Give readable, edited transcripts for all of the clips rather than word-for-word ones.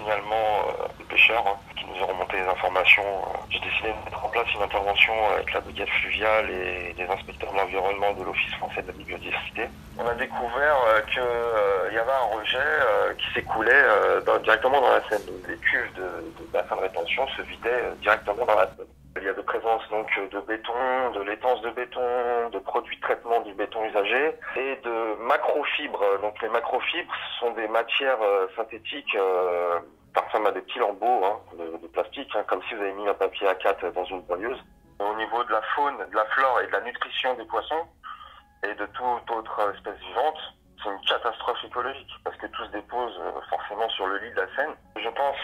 signalement de pêcheurs qui nous ont remonté les informations. J'ai décidé de mettre en place une intervention avec la brigade fluviale et les inspecteurs de l'environnement de l'Office français de la biodiversité. On a découvert qu'il y avait un rejet qui s'écoulait directement dans la Seine. Les cuves de bassin de rétention se vidaient directement dans la Seine. Il y a de présence donc de béton, de laitance de béton, de produits de traitement du béton usagé et de macrofibres. Donc les macrofibres sont des matières synthétiques, ça ressemble à des petits lambeaux de plastique, comme si vous avez mis un papier A4 dans une broyeuse. Au niveau de la faune, de la flore et de la nutrition des poissons et de toute autre espèce vivante, c'est une catastrophe écologique parce que tout se dépose forcément sur le lit de la Seine. Je pense,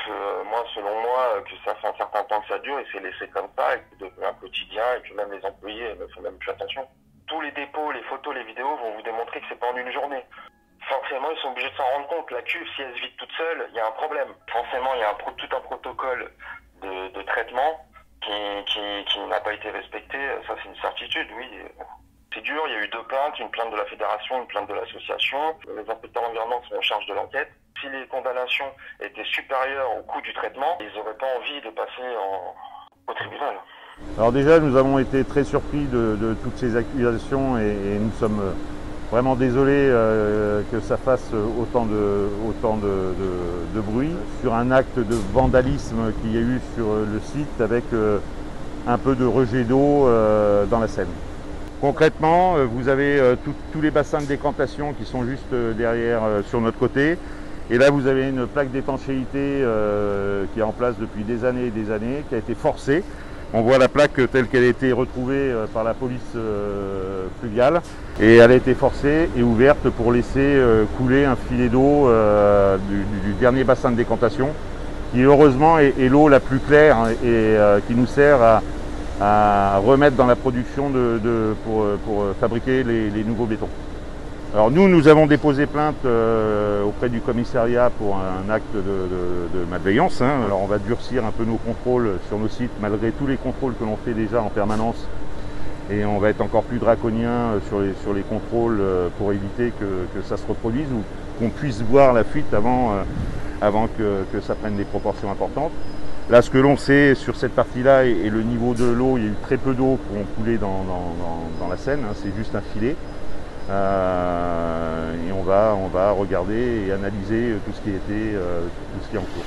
selon moi, que ça fait un certain temps que ça dure et c'est laissé comme ça et que c'est devenu un quotidien et que même les employés ne font même plus attention. Tous les dépôts, les photos, les vidéos vont vous démontrer que c'est pas en une journée. Forcément, ils sont obligés de s'en rendre compte. La cuve, si elle se vide toute seule, il y a un problème. Forcément, il y a tout un protocole de traitement qui n'a pas été respecté. Ça, c'est une certitude, oui. C'est dur, il y a eu 2 plaintes, une plainte de la fédération, une plainte de l'association. Les inspecteurs environnementaux sont en charge de l'enquête. Si les condamnations étaient supérieures au coût du traitement, ils n'auraient pas envie de passer au tribunal. Alors déjà, nous avons été très surpris de toutes ces accusations et nous sommes vraiment désolés que ça fasse autant de bruit sur un acte de vandalisme qu'il y a eu sur le site avec un peu de rejet d'eau dans la Seine. Concrètement, vous avez tous les bassins de décantation qui sont juste derrière sur notre côté. Et là, vous avez une plaque d'étanchéité qui est en place depuis des années et des années, qui a été forcée. On voit la plaque telle qu'elle a été retrouvée par la police fluviale. Et elle a été forcée et ouverte pour laisser couler un filet d'eau du dernier bassin de décantation, qui heureusement est l'eau la plus claire et qui nous sert à remettre dans la production pour fabriquer les nouveaux bétons. Alors nous avons déposé plainte auprès du commissariat pour un acte de malveillance. Alors on va durcir un peu nos contrôles sur nos sites malgré tous les contrôles que l'on fait déjà en permanence. Et on va être encore plus draconien sur les contrôles pour éviter que ça se reproduise ou qu'on puisse voir la fuite avant que ça prenne des proportions importantes. Là, ce que l'on sait sur cette partie-là et le niveau de l'eau, il y a eu très peu d'eau qui ont coulé dans la Seine, c'est juste un filet. Et on va regarder et analyser tout ce qui est en cours.